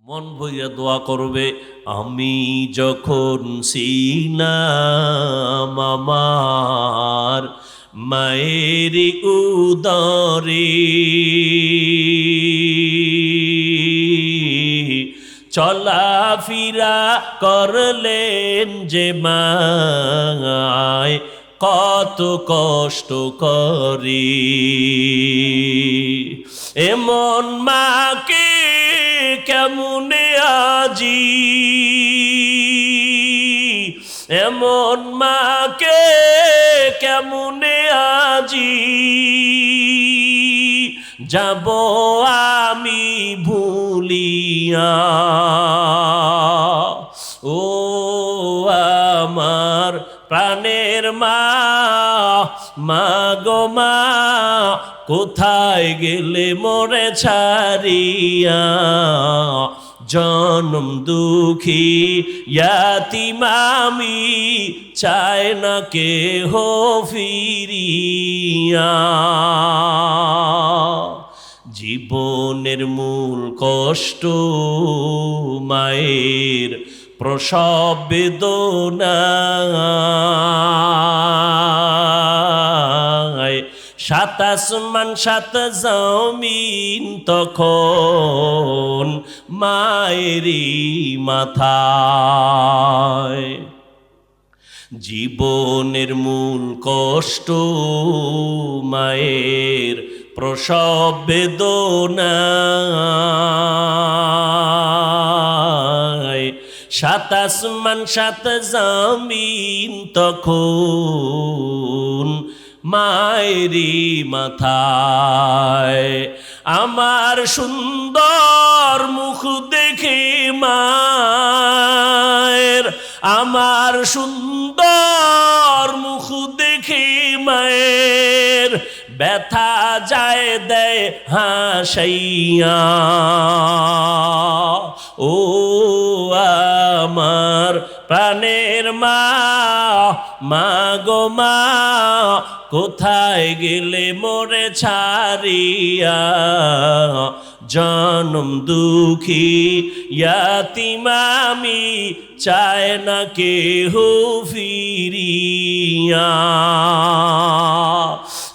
মন ভইরা দোয়া করবে। আমি যখন ছিলাম আমার মায়ের উদরে, চলাফেরা করলেন যে মায় কত কষ্ট করে। এমন মাকে কেমনে আজি, এমন মাকে কেমনে আজি যাব আমি ভুলিয়া। ও আমার প্রাণের মা, মা গো মা, কোথায় গেলে মোরে ছাড়িয়া। জনম দুঃখী ইয়াতীম আমি, চায় না কেহ ফিরিয়া। জীবনের মূল কষ্ট মায়ের প্রসব বেদনা, সাত আসমান সাত জমিন তখন মায়েরই মাথায়। জীবনের মূল কষ্ট মায়ের প্রসব বেদনা, সাত আসমান সাত জমিন তখন মায়েরই মাথায়। আমার সুন্দর মুখ দেখে মায়ের, আমার সুন্দর মুখ দেখে মায়ের ব্যথা যায় দেয় হাসাইয়া। ও আমার প্রাণের মা, মা গো মা, কোথায় গেলে মোরে ছাড়িয়া। জনম দুঃখী ইয়াতীম আমি, চায় না কেহ ফিরিয়া।